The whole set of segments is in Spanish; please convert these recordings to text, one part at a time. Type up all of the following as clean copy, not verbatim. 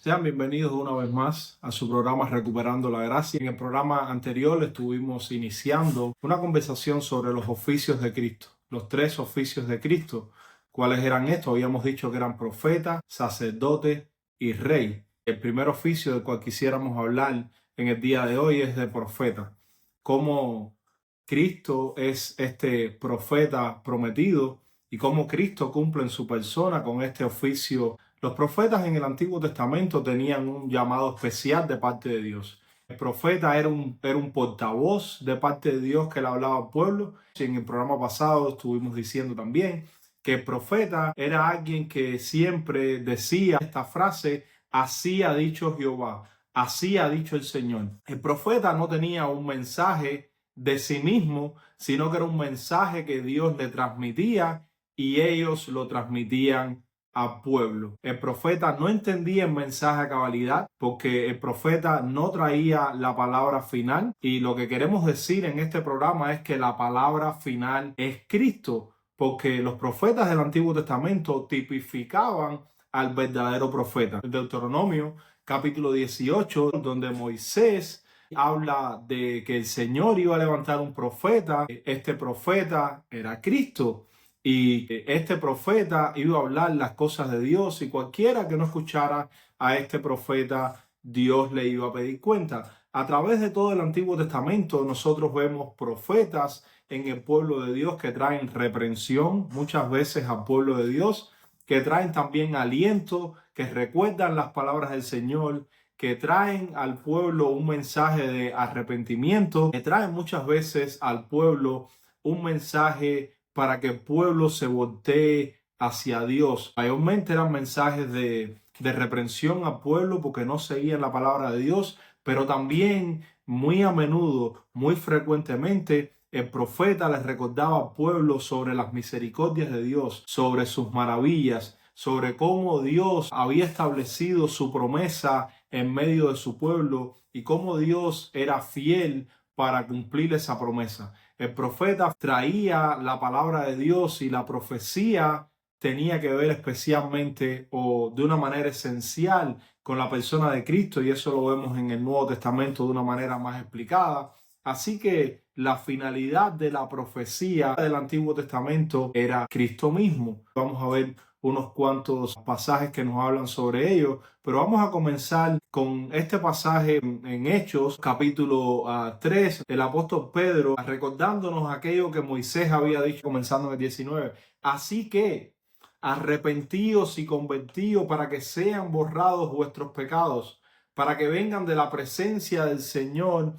Sean bienvenidos una vez más a su programa Recuperando la Gracia. En el programa anterior estuvimos iniciando una conversación sobre los oficios de Cristo, los tres oficios de Cristo. ¿Cuáles eran estos? Habíamos dicho que eran profeta, sacerdote y rey. El primer oficio del cual quisiéramos hablar en el día de hoy es de profeta. Cómo Cristo es este profeta prometido y cómo Cristo cumple en su persona con este oficio. Los profetas en el Antiguo Testamento tenían un llamado especial de parte de Dios. El profeta era un portavoz de parte de Dios que le hablaba al pueblo. En el programa pasado estuvimos diciendo también que el profeta era alguien que siempre decía esta frase: así ha dicho Jehová, así ha dicho el Señor. El profeta no tenía un mensaje de sí mismo, sino que era un mensaje que Dios le transmitía y ellos lo transmitían al pueblo. El profeta no entendía el mensaje a cabalidad porque el profeta no traía la palabra final, y lo que queremos decir en este programa es que la palabra final es Cristo, porque los profetas del Antiguo Testamento tipificaban al verdadero profeta. El Deuteronomio capítulo 18, donde Moisés habla de que el Señor iba a levantar un profeta. Este profeta era Cristo. Y este profeta iba a hablar las cosas de Dios, y cualquiera que no escuchara a este profeta, Dios le iba a pedir cuenta. A través de todo el Antiguo Testamento nosotros vemos profetas en el pueblo de Dios que traen reprensión muchas veces al pueblo de Dios, que traen también aliento, que recuerdan las palabras del Señor, que traen al pueblo un mensaje de arrepentimiento, que traen muchas veces al pueblo un mensaje para que el pueblo se voltee hacia Dios. Mayormente eran mensajes de reprensión al pueblo porque no seguían la palabra de Dios, pero también muy a menudo, muy frecuentemente, el profeta les recordaba al pueblo sobre las misericordias de Dios, sobre sus maravillas, sobre cómo Dios había establecido su promesa en medio de su pueblo y cómo Dios era fiel para cumplir esa promesa. El profeta traía la palabra de Dios, y la profecía tenía que ver especialmente o de una manera esencial con la persona de Cristo, y eso lo vemos en el Nuevo Testamento de una manera más explicada. Así que la finalidad de la profecía del Antiguo Testamento era Cristo mismo. Vamos a ver unos cuantos pasajes que nos hablan sobre ello, pero vamos a comenzar con este pasaje en Hechos, capítulo 3, el apóstol Pedro recordándonos aquello que Moisés había dicho comenzando en el 19. Así que arrepentíos y convertíos para que sean borrados vuestros pecados, para que vengan de la presencia del Señor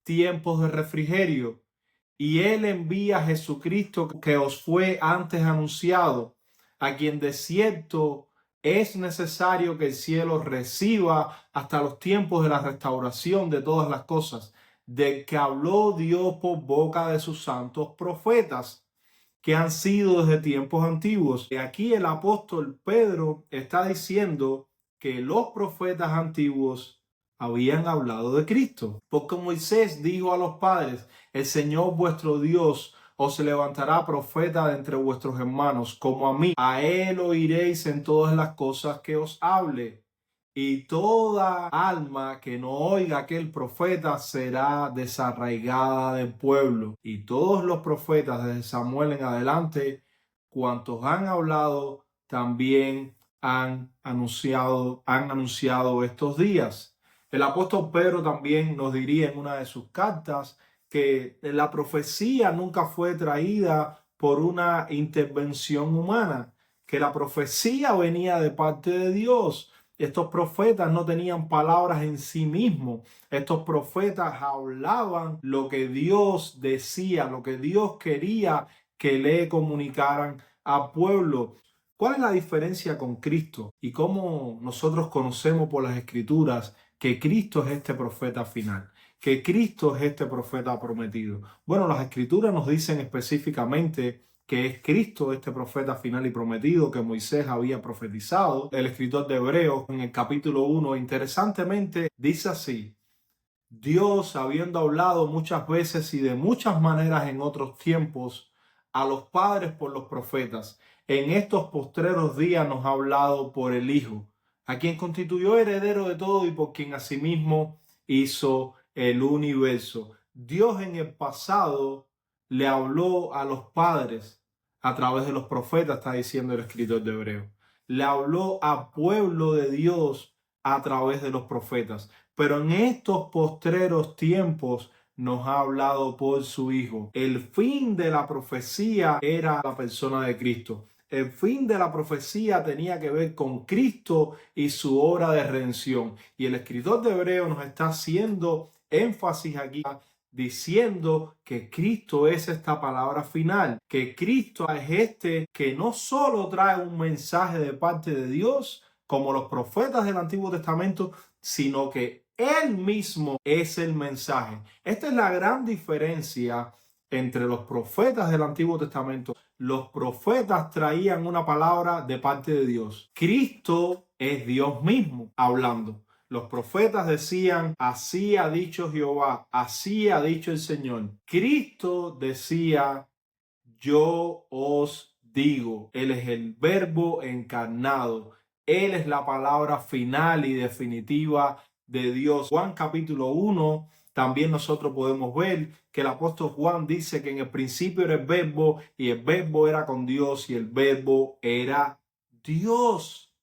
tiempos de refrigerio. Y Él envía a Jesucristo, que os fue antes anunciado, a quien de cierto es necesario que el cielo reciba hasta los tiempos de la restauración de todas las cosas, del que habló Dios por boca de sus santos profetas, que han sido desde tiempos antiguos. Y aquí el apóstol Pedro está diciendo que los profetas antiguos habían hablado de Cristo. Porque Moisés dijo a los padres: el Señor vuestro Dios os levantará profeta de entre vuestros hermanos, como a mí. A él oiréis en todas las cosas que os hable. Y toda alma que no oiga aquel profeta será desarraigada del pueblo. Y todos los profetas desde Samuel en adelante, cuantos han hablado, también han anunciado estos días. El apóstol Pedro también nos diría en una de sus cartas que la profecía nunca fue traída por una intervención humana, que la profecía venía de parte de Dios. Estos profetas no tenían palabras en sí mismos. Estos profetas hablaban lo que Dios decía, lo que Dios quería que le comunicaran al pueblo. ¿Cuál es la diferencia con Cristo y cómo nosotros conocemos por las Escrituras que Cristo es este profeta final, que Cristo es este profeta prometido? Bueno, las Escrituras nos dicen específicamente que es Cristo este profeta final y prometido que Moisés había profetizado. El escritor de Hebreos en el capítulo 1, interesantemente, dice así: Dios, habiendo hablado muchas veces y de muchas maneras en otros tiempos a los padres por los profetas, en estos postreros días nos ha hablado por el Hijo, a quien constituyó heredero de todo y por quien asimismo hizo el universo. Dios en el pasado le habló a los padres a través de los profetas, está diciendo el escritor de Hebreos. Le habló al pueblo de Dios a través de los profetas. Pero en estos postreros tiempos nos ha hablado por su Hijo. El fin de la profecía era la persona de Cristo. El fin de la profecía tenía que ver con Cristo y su obra de redención. Y el escritor de Hebreos nos está haciendo énfasis aquí, diciendo que Cristo es esta palabra final, que Cristo es este que no solo trae un mensaje de parte de Dios, como los profetas del Antiguo Testamento, sino que Él mismo es el mensaje. Esta es la gran diferencia entre los profetas del Antiguo Testamento. Los profetas traían una palabra de parte de Dios. Cristo es Dios mismo hablando. Los profetas decían, así ha dicho Jehová, así ha dicho el Señor. Cristo decía, yo os digo. Él es el verbo encarnado. Él es la palabra final y definitiva de Dios. Juan capítulo 1, también nosotros podemos ver que el apóstol Juan dice que en el principio era el verbo y el verbo era con Dios y el verbo era Dios.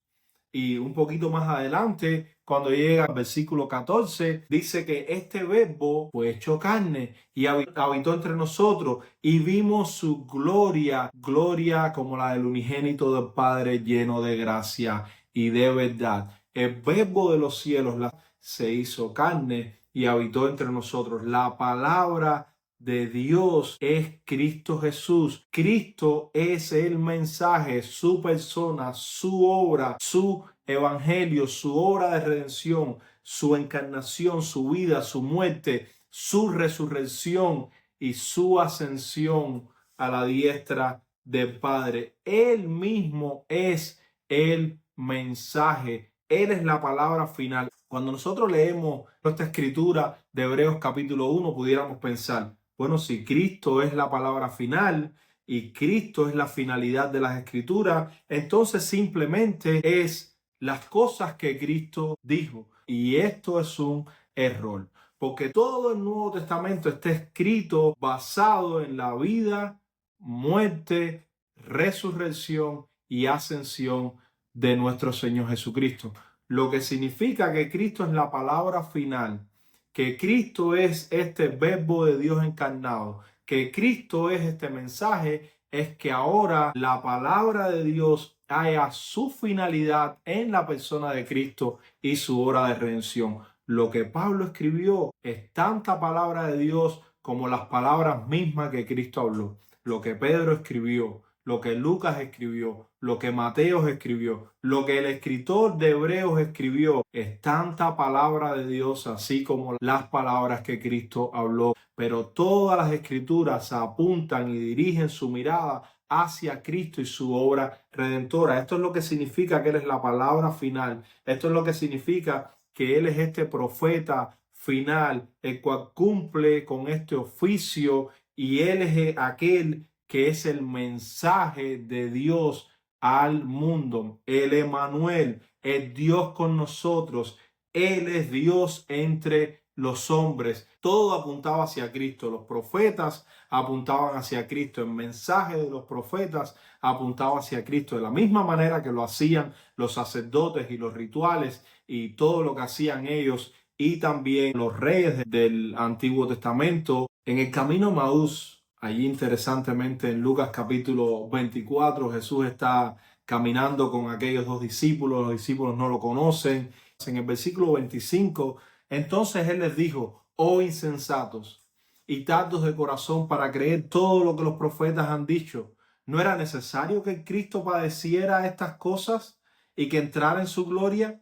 Y un poquito más adelante, cuando llega al versículo 14, dice que este verbo fue hecho carne y habitó entre nosotros y vimos su gloria, gloria como la del unigénito del Padre, lleno de gracia y de verdad. El verbo de los cielos se hizo carne y habitó entre nosotros. La palabra de Dios es Cristo Jesús. Cristo es el mensaje, su persona, su obra, su evangelio, su obra de redención, su encarnación, su vida, su muerte, su resurrección y su ascensión a la diestra del Padre. Él mismo es el mensaje. Él es la palabra final. Cuando nosotros leemos esta escritura de Hebreos capítulo 1, pudiéramos pensar, bueno, si Cristo es la palabra final y Cristo es la finalidad de las escrituras, entonces simplemente es las cosas que Cristo dijo. Y esto es un error, porque todo el Nuevo Testamento está escrito basado en la vida, muerte, resurrección y ascensión de nuestro Señor Jesucristo. Lo que significa que Cristo es la palabra final, que Cristo es este verbo de Dios encarnado, que Cristo es este mensaje, es que ahora la palabra de Dios haya su finalidad en la persona de Cristo y su obra de redención. Lo que Pablo escribió es tanta palabra de Dios como las palabras mismas que Cristo habló. Lo que Pedro escribió, lo que Lucas escribió, lo que Mateo escribió, lo que el escritor de Hebreos escribió, es tanta palabra de Dios, así como las palabras que Cristo habló. Pero todas las escrituras apuntan y dirigen su mirada hacia Cristo y su obra redentora. Esto es lo que significa que Él es la palabra final. Esto es lo que significa que Él es este profeta final, el cual cumple con este oficio, y Él es aquel que es el mensaje de Dios al mundo. El Emmanuel, es Dios con nosotros. Él es Dios entre los hombres. Todo apuntaba hacia Cristo. Los profetas apuntaban hacia Cristo. El mensaje de los profetas apuntaba hacia Cristo, de la misma manera que lo hacían los sacerdotes y los rituales y todo lo que hacían ellos, y también los reyes del Antiguo Testamento. En el camino a Maús, allí interesantemente en Lucas capítulo 24, Jesús está caminando con aquellos dos discípulos. Los discípulos no lo conocen. En el versículo 25, entonces Él les dijo, oh insensatos y tardos de corazón para creer todo lo que los profetas han dicho. ¿No era necesario que Cristo padeciera estas cosas y que entrara en su gloria?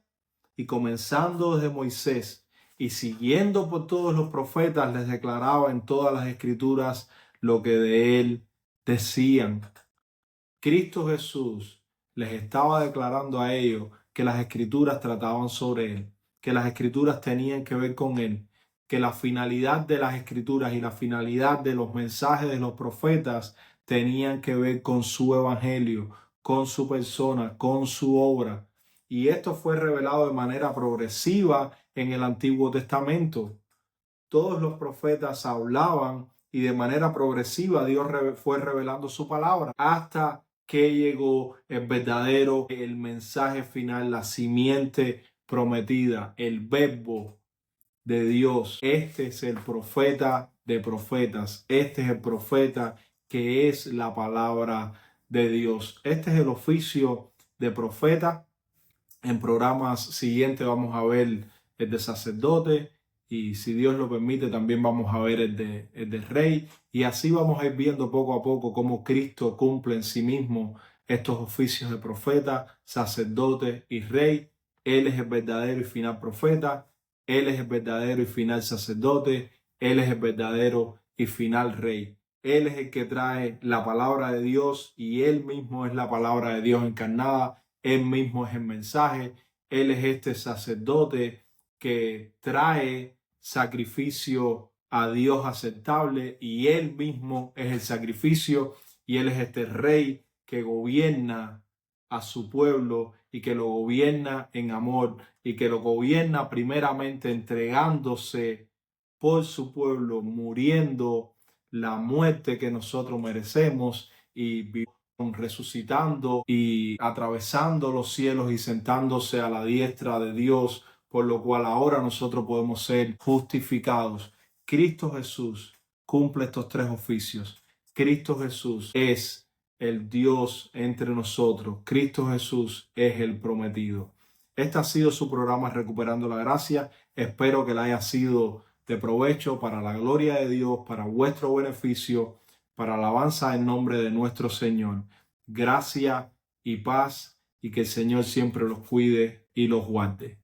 Y comenzando desde Moisés y siguiendo por todos los profetas, les declaraba en todas las escrituras lo que de Él decían. Cristo Jesús les estaba declarando a ellos que las escrituras trataban sobre Él, que las escrituras tenían que ver con Él, que la finalidad de las escrituras y la finalidad de los mensajes de los profetas tenían que ver con su evangelio, con su persona, con su obra. Y esto fue revelado de manera progresiva en el Antiguo Testamento. Todos los profetas hablaban y de manera progresiva Dios fue revelando su palabra hasta que llegó el mensaje final, la simiente prometida, el verbo de Dios. Este es el profeta de profetas. Este es el profeta que es la palabra de Dios. Este es el oficio de profeta. En programas siguientes vamos a ver el de sacerdote y si Dios lo permite también vamos a ver el de rey, y así vamos a ir viendo poco a poco cómo Cristo cumple en sí mismo estos oficios de profeta, sacerdote y rey. Él es el verdadero y final profeta, Él es el verdadero y final sacerdote, Él es el verdadero y final rey. Él es el que trae la palabra de Dios y Él mismo es la palabra de Dios encarnada. Él mismo es el mensaje. Él es este sacerdote que trae sacrificio a Dios aceptable y Él mismo es el sacrificio, y Él es este rey que gobierna a su pueblo y que lo gobierna en amor y que lo gobierna primeramente entregándose por su pueblo, muriendo la muerte que nosotros merecemos y resucitando y atravesando los cielos y sentándose a la diestra de Dios, por lo cual ahora nosotros podemos ser justificados. Cristo Jesús cumple estos tres oficios. Cristo Jesús es el Dios entre nosotros. Cristo Jesús es el prometido. Este ha sido su programa Recuperando la Gracia. Espero que le haya sido de provecho para la gloria de Dios, para vuestro beneficio, para alabanza en nombre de nuestro Señor. Gracia y paz, y que el Señor siempre los cuide y los guarde.